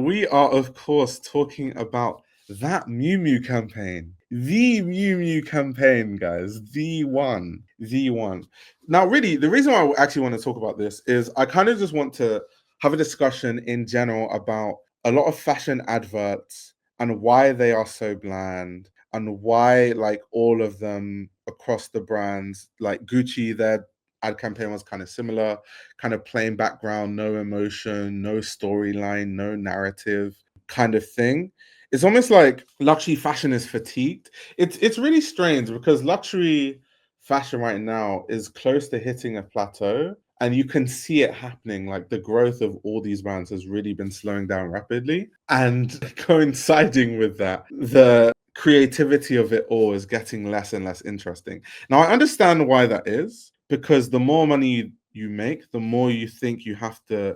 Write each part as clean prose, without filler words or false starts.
we are, of course, talking about that Miu Miu campaign. The Miu Miu campaign, guys. The one. The one. Now, really, the reason why I actually want to talk about this is I kind of just want to have a discussion in general about a lot of fashion adverts and why they are so bland and why, like, all of them across the brands, like Gucci, their ad campaign was kind of similar, kind of plain background, no emotion, no storyline, no narrative kind of thing. It's almost like luxury fashion is fatigued. It's really strange because luxury fashion right now is close to hitting a plateau, and you can see it happening. Like the growth of all these brands has really been slowing down rapidly, and coinciding with that, the creativity of it all is getting less and less interesting. Now I understand why that is, because the more money you make, the more you think you have to,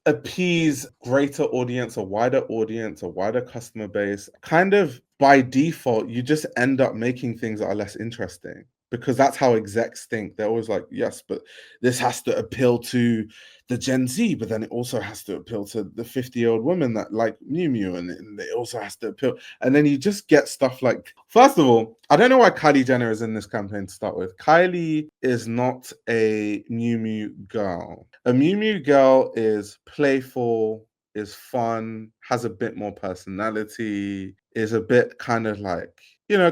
appease greater audience, a wider customer base. Kind of by default, you just end up making things that are less interesting because that's how execs think. They're always like, yes, but this has to appeal to the Gen Z, but then it also has to appeal to the 50-year-old women that like Miu Miu, and it also has to appeal. And then you just get stuff like, first of all, I don't know why Kylie Jenner is in this campaign to start with. Kylie is not a Miu Miu girl. A Miu Miu girl is playful, is fun, has a bit more personality, is a bit kind of like,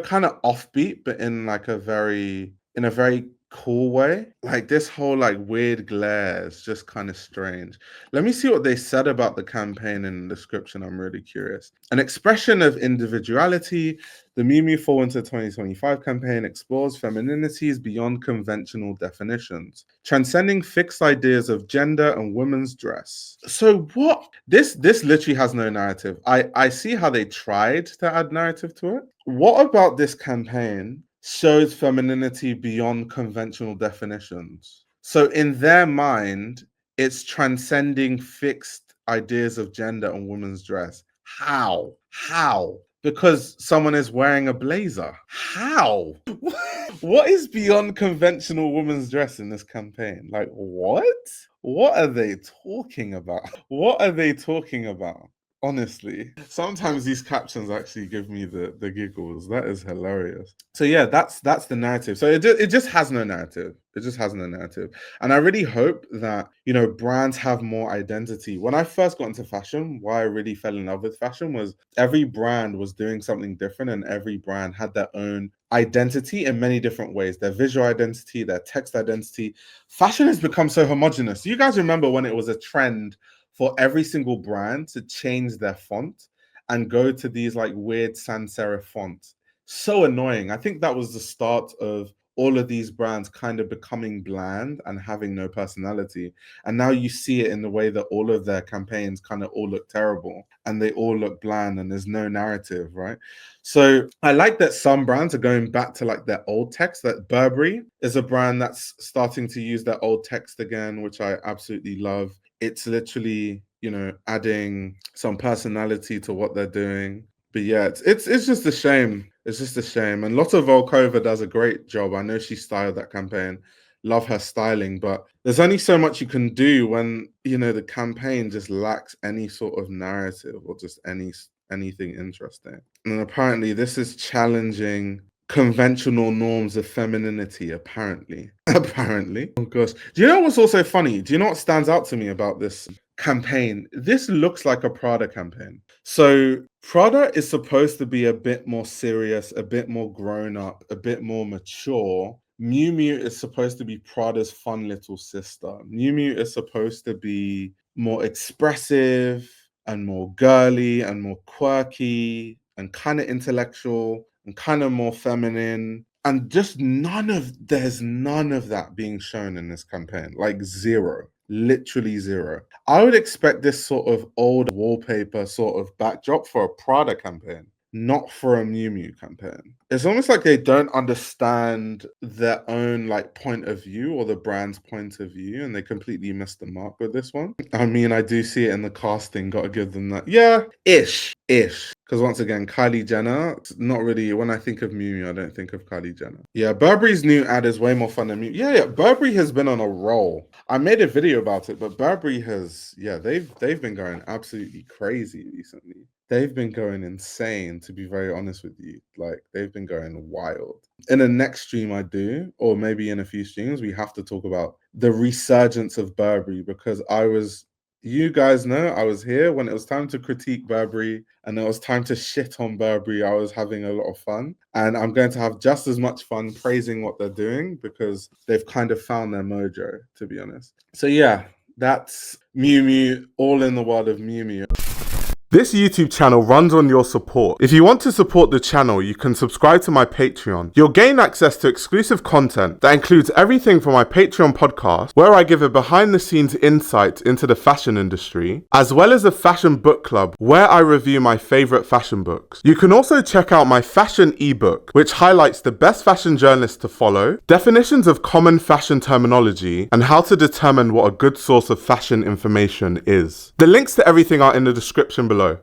kind of offbeat, but in a very cool way. Like this whole like weird glare is just kind of strange. Let me see what they said about the campaign in the description. I'm really curious. An expression of individuality, the Miu Miu Fall Winter 2025 campaign explores femininities beyond conventional definitions, transcending fixed ideas of gender and women's dress. So what? This literally has no narrative. I see how they tried to add narrative to it. What about this campaign shows femininity beyond conventional definitions? So in their mind, it's transcending fixed ideas of gender and women's dress. How? How? Because someone is wearing a blazer. How? What is beyond conventional women's dress in this campaign? Like, what? What are they talking about? What are they talking about? Honestly, sometimes these captions actually give me the giggles. That is hilarious. So yeah, that's the narrative. So it just has no narrative. It just has no narrative. And I really hope that, brands have more identity. When I first got into fashion, why I really fell in love with fashion was every brand was doing something different, and every brand had their own identity in many different ways. Their visual identity, their text identity. Fashion has become so homogenous. You guys remember when it was a trend for every single brand to change their font and go to these like weird sans serif fonts? So annoying. I think that was the start of all of these brands kind of becoming bland and having no personality. And now you see it in the way that all of their campaigns kind of all look terrible and they all look bland and there's no narrative, right? So I like that some brands are going back to like their old text. That Burberry is a brand that's starting to use their old text again, which I absolutely love. It's literally, adding some personality to what they're doing. But yeah, it's just a shame. It's just a shame. And Lotta Volkova does a great job. I know she styled that campaign. Love her styling, but there's only so much you can do when, the campaign just lacks any sort of narrative or just anything interesting. And apparently this is challenging conventional norms of femininity, apparently. Apparently. Oh gosh. Do you know what's also funny? Do you know what stands out to me about this campaign? This looks like a Prada campaign. So Prada is supposed to be a bit more serious, a bit more grown up, a bit more mature. Miu Miu is supposed to be Prada's fun little sister. Miu Miu is supposed to be more expressive and more girly and more quirky and kind of intellectual and kind of more feminine. And just there's none of that being shown in this campaign. Like zero. Literally zero. I would expect this sort of old wallpaper sort of backdrop for a Prada campaign, not for a Miu Miu campaign. It's almost like they don't understand their own like point of view or the brand's point of view, and they completely missed the mark with this one. I mean, I do see it in the casting, gotta give them that. Yeah, ish. ish. Because once again, Kylie Jenner, not really, when I think of Miu Miu, I don't think of Kylie Jenner. Yeah, Burberry's new ad is way more fun than Miu Miu. Yeah, Burberry has been on a roll. I made a video about it, but Burberry has, yeah, they've been going absolutely crazy recently. They've been going insane, to be very honest with you. Like, they've been going wild. In the next stream I do, or maybe in a few streams, we have to talk about the resurgence of Burberry, because you guys know I was here when it was time to critique Burberry and it was time to shit on Burberry. I was having a lot of fun, and I'm going to have just as much fun praising what they're doing, because they've kind of found their mojo, to be honest. So yeah, that's Miu Miu, all in the world of Miu Miu. This YouTube channel runs on your support. If you want to support the channel, you can subscribe to my Patreon. You'll gain access to exclusive content that includes everything from my Patreon podcast, where I give a behind-the-scenes insight into the fashion industry, as well as a fashion book club, where I review my favorite fashion books. You can also check out my fashion ebook, which highlights the best fashion journalists to follow, definitions of common fashion terminology, and how to determine what a good source of fashion information is. The links to everything are in the description below.